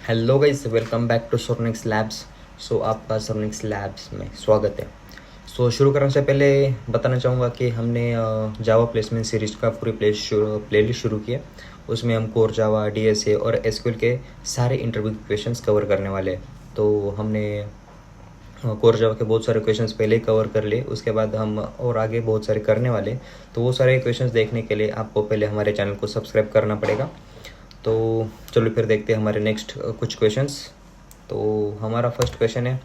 Hello guys, welcome back to Sornix Labs. आपका Sornix labs में स्वागत है। शुरू करने से पहले बताना चाहूँगा कि हमने जावा प्लेसमेंट सीरीज का पूरी प्लेलिस्ट शुरू किया। उसमें हम कोर जावा, डीएसए और एसक्यूएल के सारे इंटरव्यू क्वेश्चंस कवर करने वाले हैं। तो हमने कोर जावा के बहुत सारे क्वेश्चंस पहले ही कवर कर लिए, उसके बाद हम और आगे बहुत सारे करने वाले। तो वो सारे क्वेश्चंस देखने के लिए आपको पहले हमारे चैनल को सब्सक्राइब करना पड़ेगा। तो चलो फिर देखते हैं हमारे नेक्स्ट कुछ क्वेश्चंस। तो हमारा फर्स्ट क्वेश्चन है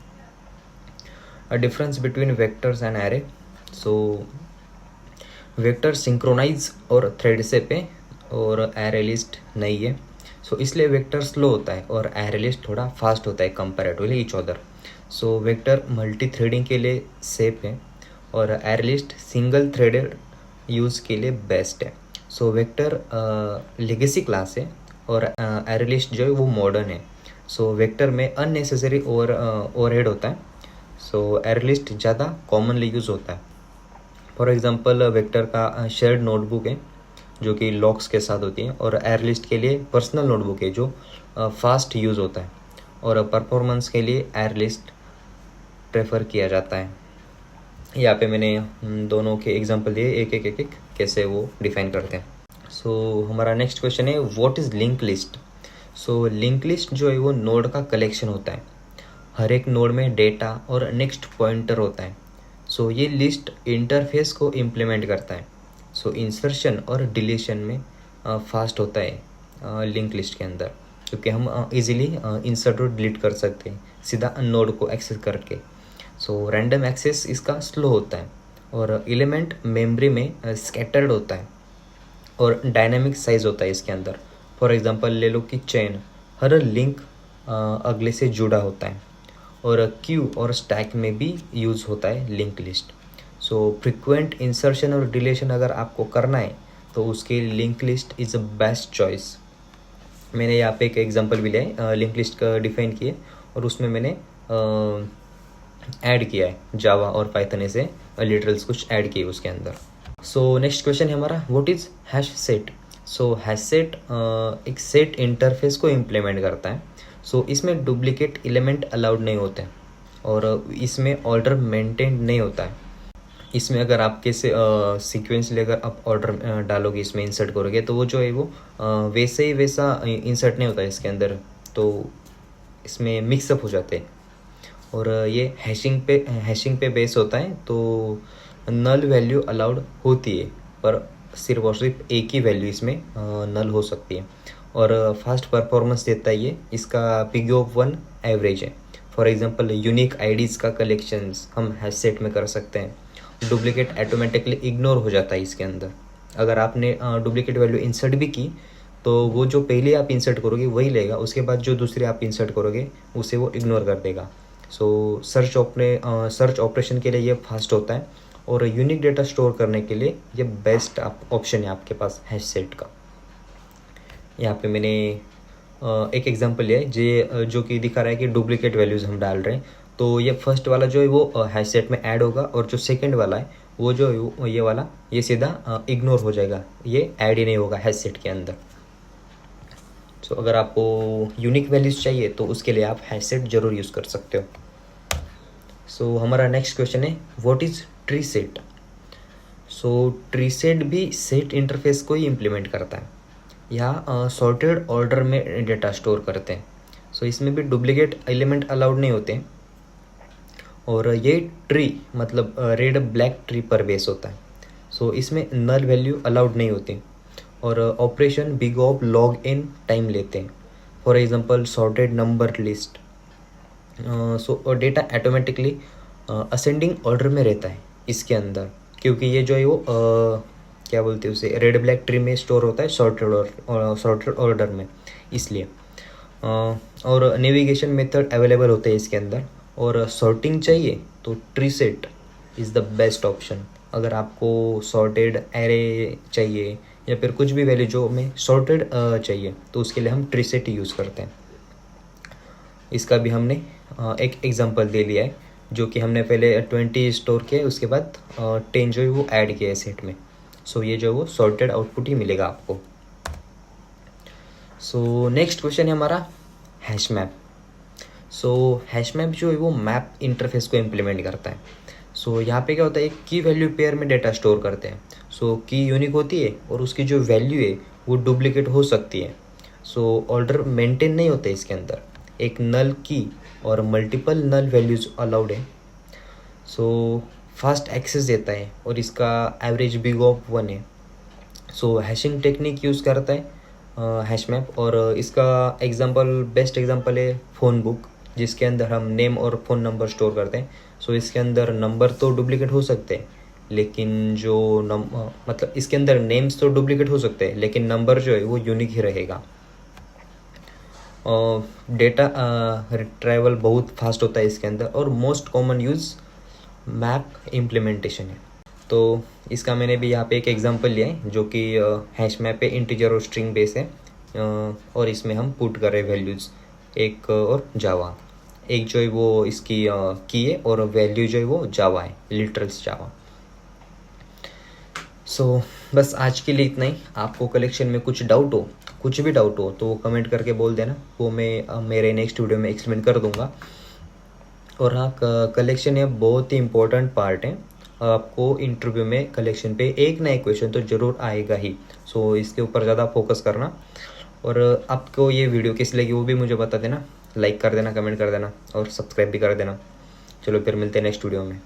a difference between vectors and array. Vector synchronise और थ्रेड से पे और एरे लिस्ट नहीं है। इसलिए वेक्टर स्लो होता है और एरे लिस्ट थोड़ा फास्ट होता है comparatively each other. Vector multi threading के लिए सेफ है और array list single threaded use के लिए बेस्ट है। वेक्टर लेगेसी क्लास है और एरे लिस्ट जो है वो मॉडर्न है। वेक्टर में अननेसेसरी ओवरहेड होता है। एरे लिस्ट ज़्यादा कॉमनली यूज़ होता है। फॉर एग्जांपल वेक्टर का शेयर्ड नोटबुक है जो कि लॉक्स के साथ होती है, और एरे लिस्ट के लिए पर्सनल नोटबुक है जो फास्ट यूज़ होता है, और परफॉर्मेंस के लिए एरे लिस्ट प्रेफर किया जाता है। यहाँ पे मैंने दोनों के एग्जांपल दिए, एक कैसे वो डिफाइन करते हैं। हमारा नेक्स्ट क्वेश्चन है what is link list. Link list जो है वो नोड का कलेक्शन होता है। हर एक नोड में डेटा और नेक्स्ट पॉइंटर होता है। ये लिस्ट इंटरफेस को इम्प्लीमेंट करता है। इंसर्शन और डिलीशन में फास्ट होता है लिंक लिस्ट के अंदर, क्योंकि हम इजीली इंसर्ट और डिलीट कर सकते हैं सीधा नोड को एक्सेस करके। रैंडम एक्सेस इसका स्लो होता है और एलिमेंट मेमोरी में स्कैटर्ड होता है और डायनामिक साइज होता है इसके अंदर। फॉर एग्जांपल ले लो कि चेन, हर लिंक अगले से जुड़ा होता है, और क्यू और स्टैक में भी यूज़ होता है लिंक लिस्ट। फ्रिक्वेंट इंसर्शन और डिलीशन अगर आपको करना है तो उसके link list is a best choice. मैंने यहाँ पे एक एग्जांपल भी लिया है, लिंक लिस्ट का डिफाइन किए और उसमें मैंने ऐड किया है जावा और पाइथन से लिटरल्स कुछ ऐड किए उसके अंदर। नेक्स्ट क्वेश्चन है हमारा what is hash set. Hash set एक सेट इंटरफेस को इम्प्लीमेंट करता है। इसमें डुप्लीकेट एलिमेंट अलाउड नहीं होते हैं और इसमें ऑर्डर मेंटेन नहीं होता है। इसमें अगर आप कैसे सीक्वेंसली अगर आप ऑर्डर डालोगे, इसमें इंसर्ट करोगे, तो वो जो है वो वैसे ही वैसा इंसर्ट नहीं होता है इसके अंदर, तो इसमें मिक्सअप हो जाते हैं। और ये हैशिंग पे बेस होता है, तो नल वैल्यू अलाउड होती है, पर सिर्फ और सिर्फ एक ही वैल्यू इसमें नल हो सकती है। और फास्ट परफॉर्मेंस देता है ये, इसका पिग ऑफ 1 एवरेज है। फॉर एग्जांपल यूनिक आईडीज़ का कलेक्शंस हम हैश सेट में कर सकते हैं। डुप्लीकेट ऑटोमेटिकली इग्नोर हो जाता है इसके अंदर। अगर आपने डुप्लीकेट वैल्यू इंसर्ट भी की तो वो जो पहले आप इंसर्ट करोगे वही लेगा, उसके बाद जो दूसरे आप इंसर्ट करोगे उसे वो इग्नोर कर देगा। सर्च ऑपरेशन के लिए ये फास्ट होता है और यूनिक डेटा स्टोर करने के लिए ये बेस्ट ऑप्शन है आपके पास हैश सेट का। यहाँ पे मैंने एक एग्जांपल लिया है जो कि दिखा रहा है कि डुप्लीकेट वैल्यूज़ हम डाल रहे हैं, तो ये फर्स्ट वाला जो है वो हैश सेट में ऐड होगा, और जो सेकंड वाला है वो जो है ये वाला ये सीधा इग्नोर हो जाएगा, ये ऐड ही नहीं होगा हैश सेट के अंदर। अगर आपको यूनिक वैल्यूज़ चाहिए तो उसके लिए आप हैश सेट ज़रूर यूज़ कर सकते हो। हमारा नेक्स्ट क्वेश्चन है what is tree set. Tree set भी सेट इंटरफेस को ही इम्प्लीमेंट करता है। यहाँ सॉर्टेड ऑर्डर में डेटा स्टोर करते हैं। इसमें भी डुप्लीकेट एलिमेंट अलाउड नहीं होते, और ये ट्री मतलब रेड ब्लैक ट्री पर बेस होता है। इसमें नल वैल्यू अलाउड नहीं होती, और operation big of log in time लेते हैं। For example sorted number list, data automatically ascending order में रहता है इसके अंदर, क्योंकि ये जो है वो क्या बोलते हैं उसे, रेड ब्लैक ट्री में स्टोर होता है सॉर्टेड ऑर्डर में, इसलिए। और नेविगेशन मेथड अवेलेबल होते हैं इसके अंदर, और सॉर्टिंग चाहिए तो tree set is the best option. अगर आपको सॉर्टेड एरे चाहिए या फिर कुछ भी वैल्यू जो हमें सॉर्टेड चाहिए तो उसके लिए हम ट्री सेट ही यूज़ करते हैं। इसका भी हमने एक एग्जांपल दे लिया है, जो कि हमने पहले 20 स्टोर किया है, उसके बाद 10 जो है वो ऐड किया है सेट में। ये जो है वो सॉर्टेड आउटपुट ही मिलेगा आपको। नेक्स्ट क्वेश्चन है हमारा हैश मैप। सो हैश मैप जो है वो मैप इंटरफेस को इम्प्लीमेंट करता है। सो यहाँ पे क्या होता है, एक की वैल्यू पेयर में डेटा स्टोर करते हैं। सो की यूनिक होती है और उसकी जो वैल्यू है वो डुप्लीकेट हो सकती है। सो ऑर्डर मेंटेन नहीं होता है इसके अंदर। एक नल की और मल्टीपल नल वैल्यूज अलाउड है। सो फास्ट एक्सेस देता है और इसका एवरेज बिग ऑफ 1 है। सो हैशिंग टेक्निक यूज़ करता है हैश मैप, और इसका एग्जांपल, बेस्ट एग्जांपल है फ़ोन बुक, जिसके अंदर हम नेम और फ़ोन नंबर स्टोर करते हैं। सो इसके अंदर नंबर तो डुप्लीकेट हो सकते हैं, लेकिन जो मतलब इसके अंदर नेम्स तो डुप्लीकेट हो सकते हैं, लेकिन नंबर जो है वो यूनिक ही रहेगा। डेटा रिट्राइवल बहुत फास्ट होता है इसके अंदर, और most common use map implementation है। तो इसका मैंने भी यहाँ पे एक एग्जांपल लिया है, जो कि हैश मैप पे इंटीजर और स्ट्रिंग बेस है, और इसमें हम पुट कर रहे वैल्यूज़ एक और जावा। एक जो है वो इसकी की है और वैल्यू जो है वो जावा है, लिटरल्स जावा। सो बस आज के लिए इतना ही। आपको कलेक्शन में कुछ डाउट हो, कुछ भी डाउट हो, तो वो कमेंट करके बोल देना, वो मैं मेरे नेक्स्ट वीडियो में एक्सप्लेन कर दूंगा। और हाँ, कलेक्शन ये बहुत ही इम्पोर्टेंट पार्ट है। आपको इंटरव्यू में कलेक्शन पे एक ना एक क्वेश्चन तो ज़रूर आएगा ही। सो इसके ऊपर ज़्यादा फोकस करना। और आपको ये वीडियो कैसी लगी वो भी मुझे बता देना, लाइक कर देना, कमेंट कर देना और सब्सक्राइब भी कर देना। चलो फिर मिलते हैं नेक्स्ट वीडियो में।